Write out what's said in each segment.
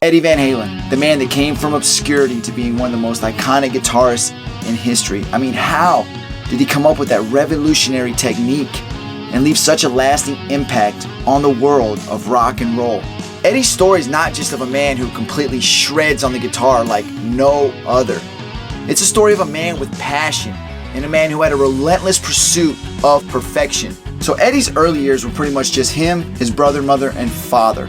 Eddie Van Halen, the man that came from obscurity to being one of the most iconic guitarists in history. I mean, how did he come up with that revolutionary technique and leave such a lasting impact on the world of rock and roll? Eddie's story is not just of a man who completely shreds on the guitar like no other. It's a story of a man with passion and a man who had a relentless pursuit of perfection. So Eddie's early years were pretty much just him, his brother, mother, and father.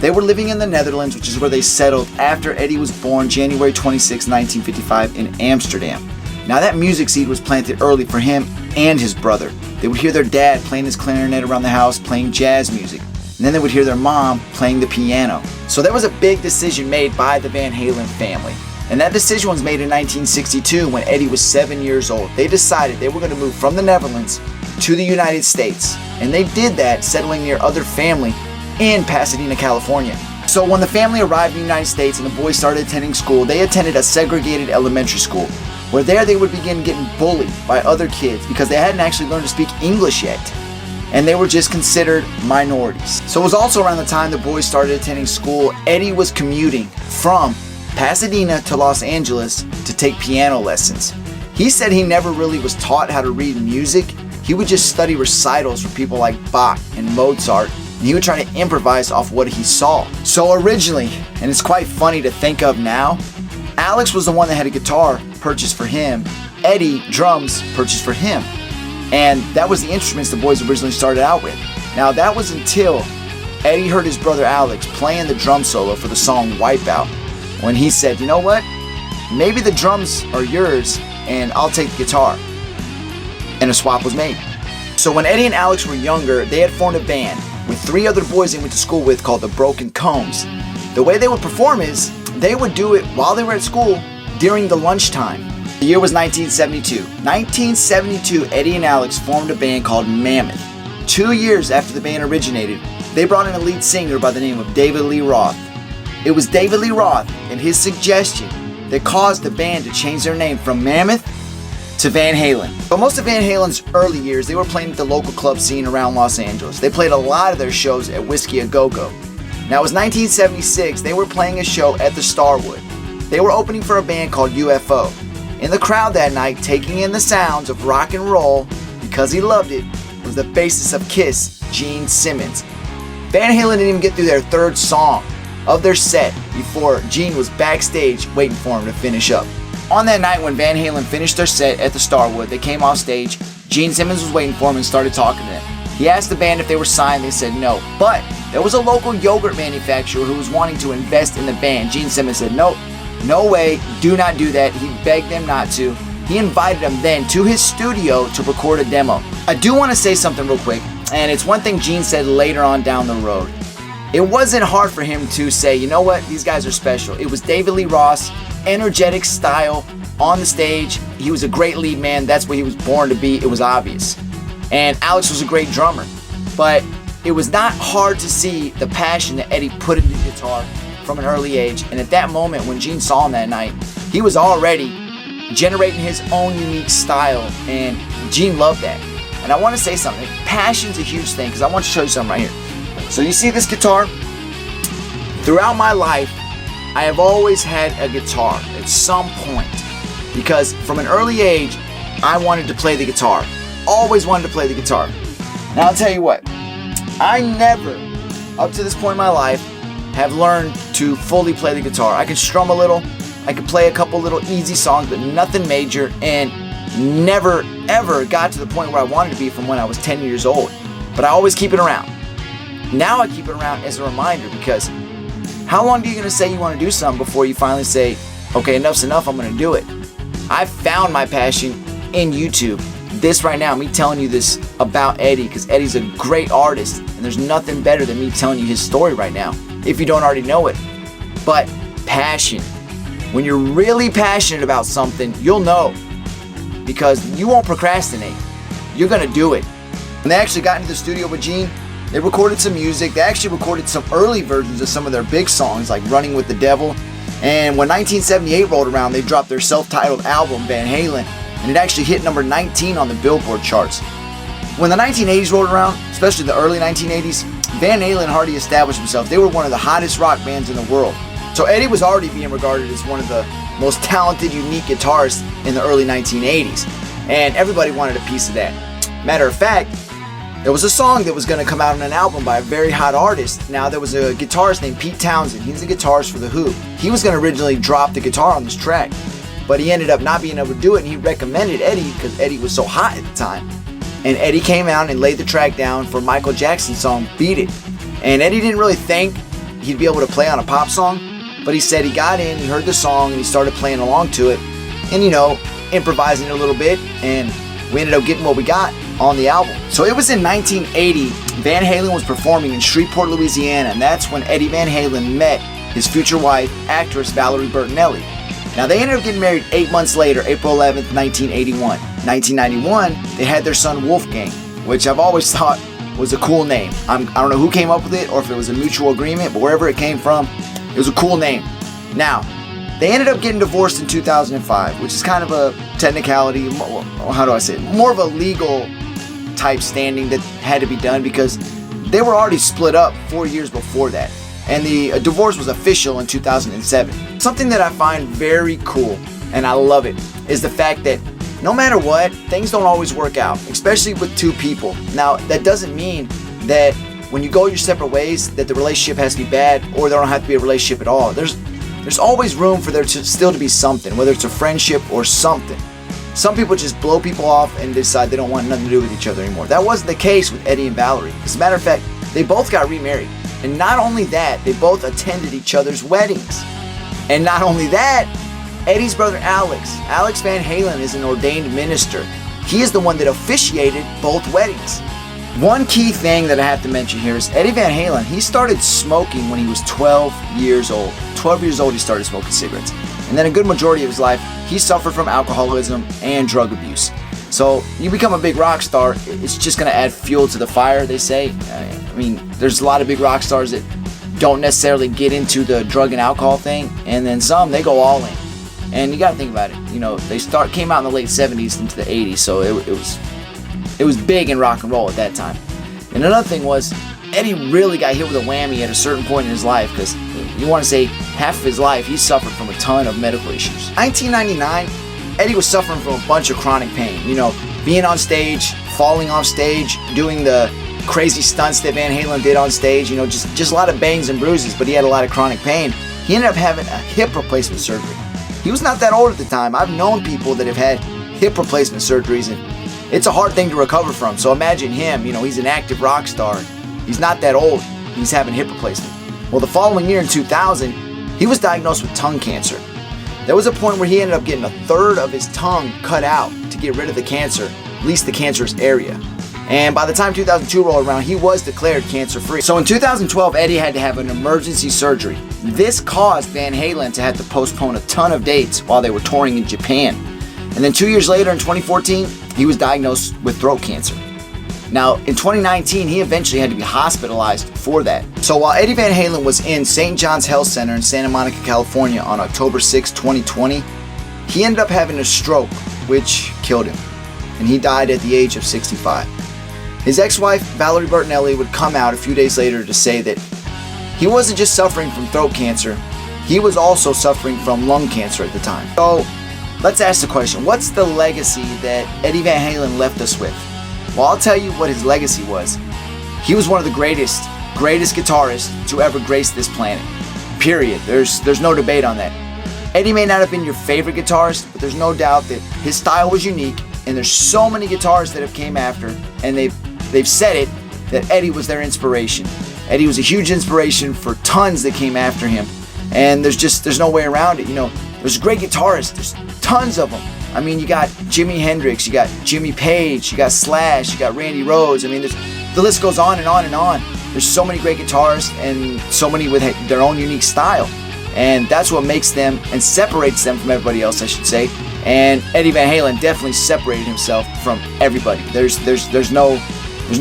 They were living in the Netherlands, which is where they settled after Eddie was born January 26, 1955 in Amsterdam. Now that music seed was planted early for him and his brother. They would hear their dad playing his clarinet around the house, playing jazz music. And then they would hear their mom playing the piano. So there was a big decision made by the Van Halen family. And that decision was made in 1962 when Eddie was 7 years old. They decided they were going to move from the Netherlands to the United States. And they did that settling near other family in Pasadena, California. So when the family arrived in the United States and the boys started attending school, they attended a segregated elementary school, where there they would begin getting bullied by other kids because they hadn't actually learned to speak English yet. And they were just considered minorities. So it was also around the time the boys started attending school, Eddie was commuting from Pasadena to Los Angeles to take piano lessons. He said he never really was taught how to read music. He would just study recitals from people like Bach and Mozart, and he would try to improvise off what he saw. So originally, and it's quite funny to think of now, Alex was the one that had a guitar purchased for him, Eddie drums purchased for him. And that was the instruments the boys originally started out with. Now that was until Eddie heard his brother Alex playing the drum solo for the song Wipeout, when he said, you know what, maybe the drums are yours and I'll take the guitar. And a swap was made. So when Eddie and Alex were younger, they had formed a band with 3 other boys they went to school with called the Broken Combs. The way they would perform is, they would do it while they were at school during the lunchtime. The year was 1972. 1972, Eddie and Alex formed a band called Mammoth. 2 years after the band originated, they brought in a lead singer by the name of David Lee Roth. It was David Lee Roth and his suggestion that caused the band to change their name from Mammoth to Van Halen. But most of Van Halen's early years, they were playing at the local club scene around Los Angeles. They played a lot of their shows at Whiskey A Go Go. Now it was 1976, they were playing a show at the Starwood. They were opening for a band called UFO. In the crowd that night, taking in the sounds of rock and roll, because he loved it, was the bassist of Kiss, Gene Simmons. Van Halen didn't even get through their 3rd song of their set before Gene was backstage waiting for him to finish up. On that night when Van Halen finished their set at the Starwood, they came off stage, Gene Simmons was waiting for him and started talking to them. He asked the band if they were signed, they said no. But there was a local yogurt manufacturer who was wanting to invest in the band. Gene Simmons said nope, no way, do not do that. He begged them not to. He invited them then to his studio to record a demo. I do want to say something real quick, and it's one thing Gene said later on down the road. It wasn't hard for him to say, you know what, these guys are special. It was David Lee Roth's energetic style on the stage. He was a great lead man. That's what he was born to be. It was obvious. And Alex was a great drummer. But it was not hard to see the passion that Eddie put into the guitar from an early age. And at that moment, when Gene saw him that night, he was already generating his own unique style. And Gene loved that. And I want to say something. Passion's a huge thing, because I want to show you something right here. So you see this guitar? Throughout my life, I have always had a guitar at some point, because from an early age, I wanted to play the guitar. Always wanted to play the guitar. Now I'll tell you what, I never, up to this point in my life, have learned to fully play the guitar. I can strum a little, I can play a couple little easy songs, but nothing major, and never ever got to the point where I wanted to be from when I was 10 years old. But I always keep it around. Now I keep it around as a reminder, because how long are you going to say you want to do something before you finally say, okay, enough's enough, I'm going to do it? I found my passion in YouTube. This right now, me telling you this about Eddie, because Eddie's a great artist, and there's nothing better than me telling you his story right now, if you don't already know it. But passion. When you're really passionate about something, you'll know, because you won't procrastinate. You're going to do it. When they actually got into the studio with Gene, they recorded some music. They actually recorded some early versions of some of their big songs, like Running with the Devil. And when 1978 rolled around, they dropped their self-titled album, Van Halen, and it actually hit number 19 on the Billboard charts. When the 1980s rolled around, especially the early 1980s, Van Halen already established themselves. They were one of the hottest rock bands in the world. So Eddie was already being regarded as one of the most talented, unique guitarists in the early 1980s, and everybody wanted a piece of that. Matter of fact, there was a song that was going to come out on an album by a very hot artist. Now, there was a guitarist named Pete Townsend. He's a guitarist for The Who. He was going to originally drop the guitar on this track, but he ended up not being able to do it, and he recommended Eddie because Eddie was so hot at the time. And Eddie came out and laid the track down for Michael Jackson's song, Beat It. And Eddie didn't really think he'd be able to play on a pop song, but he said he got in, he heard the song, and he started playing along to it, and improvising a little bit, and we ended up getting what we got on the album. So it was in 1980, Van Halen was performing in Shreveport, Louisiana, and that's when Eddie Van Halen met his future wife, actress Valerie Bertinelli. Now, they ended up getting married 8 months later, April 11th, 1981. 1991, they had their son Wolfgang, which I've always thought was a cool name. I don't know who came up with it or if it was a mutual agreement, but wherever it came from, it was a cool name. Now, they ended up getting divorced in 2005, which is kind of a technicality, how do I say it? More of a legal type standing that had to be done because they were already split up 4 years before that. And the divorce was official in 2007. Something that I find very cool, and I love it, is the fact that no matter what, things don't always work out, especially with two people. Now, that doesn't mean that when you go your separate ways that the relationship has to be bad or there don't have to be a relationship at all. There's always room for there to still to be something, whether it's a friendship or something. Some people just blow people off and decide they don't want nothing to do with each other anymore. That wasn't the case with Eddie and Valerie. As a matter of fact, they both got remarried. And not only that, they both attended each other's weddings. And not only that, Eddie's brother Alex Van Halen, is an ordained minister. He is the one that officiated both weddings. One key thing that I have to mention here is Eddie Van Halen, he started smoking when he was 12 years old. 12 years old, he started smoking cigarettes. And then a good majority of his life, he suffered from alcoholism and drug abuse. So you become a big rock star, it's just going to add fuel to the fire, they say. I mean, there's a lot of big rock stars that don't necessarily get into the drug and alcohol thing, and then some, they go all in. And you got to think about it. They came out in the late 70s into the 80s, so it was big in rock and roll at that time. And another thing was, Eddie really got hit with a whammy at a certain point in his life, because you want to say half of his life, he suffered from a ton of medical issues. 1999, Eddie was suffering from a bunch of chronic pain. Being on stage, falling off stage, doing the crazy stunts that Van Halen did on stage, just a lot of bangs and bruises, but he had a lot of chronic pain. He ended up having a hip replacement surgery. He was not that old at the time. I've known people that have had hip replacement surgeries, and it's a hard thing to recover from. So imagine him, he's an active rock star. He's not that old. He's having hip replacement. Well, the following year in 2000, he was diagnosed with tongue cancer. There was a point where he ended up getting a third of his tongue cut out to get rid of the cancer, at least the cancerous area. And by the time 2002 rolled around, he was declared cancer-free. So in 2012, Eddie had to have an emergency surgery. This caused Van Halen to have to postpone a ton of dates while they were touring in Japan. And then 2 years later, in 2014, he was diagnosed with throat cancer. Now, in 2019, he eventually had to be hospitalized for that. So while Eddie Van Halen was in St. John's Health Center in Santa Monica, California on October 6, 2020, he ended up having a stroke, which killed him. And he died at the age of 65. His ex-wife, Valerie Bertinelli, would come out a few days later to say that he wasn't just suffering from throat cancer, he was also suffering from lung cancer at the time. So let's ask the question, what's the legacy that Eddie Van Halen left us with? Well, I'll tell you what his legacy was. He was one of the greatest guitarists to ever grace this planet. Period. There's no debate on that. Eddie may not have been your favorite guitarist, but there's no doubt that his style was unique, and there's so many guitarists that have came after, and they've said it, that Eddie was their inspiration. Eddie was a huge inspiration for tons that came after him, and there's no way around it. There's great guitarists, there's tons of them. I mean, you got Jimi Hendrix, you got Jimmy Page, you got Slash, you got Randy Rhoads. I mean, the list goes on and on and on. There's so many great guitarists and so many with their own unique style. And that's what makes them and separates them from everybody else, I should say. And Eddie Van Halen definitely separated himself from everybody. There's no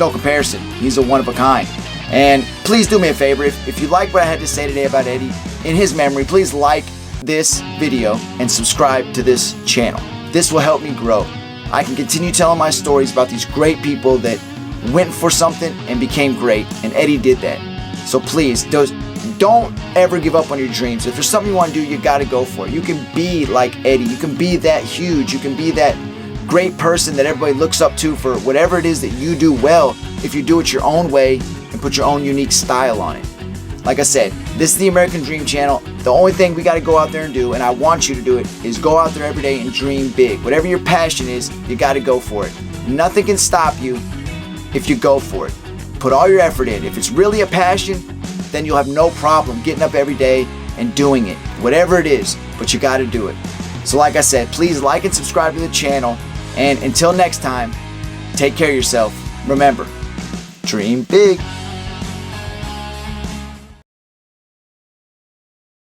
comparison. He's a one of a kind. And please do me a favor, if you like what I had to say today about Eddie, in his memory, please like this video and subscribe to this channel. This will help me grow. I can continue telling my stories about these great people that went for something and became great, and Eddie did that. So please, Don't ever give up on your dreams. If there's something you want to do, you got to go for it. You can be like Eddie. You can be that huge. You can be that great person that everybody looks up to for whatever it is that you do well, if you do it your own way and put your own unique style on it. Like I said, this is the American Dream Channel. The only thing we got to go out there and do, and I want you to do it, is go out there every day and dream big. Whatever your passion is, you got to go for it. Nothing can stop you if you go for it. Put all your effort in. If it's really a passion, then you'll have no problem getting up every day and doing it. Whatever it is, but you got to do it. So like I said, please like and subscribe to the channel. And until next time, take care of yourself. Remember, dream big.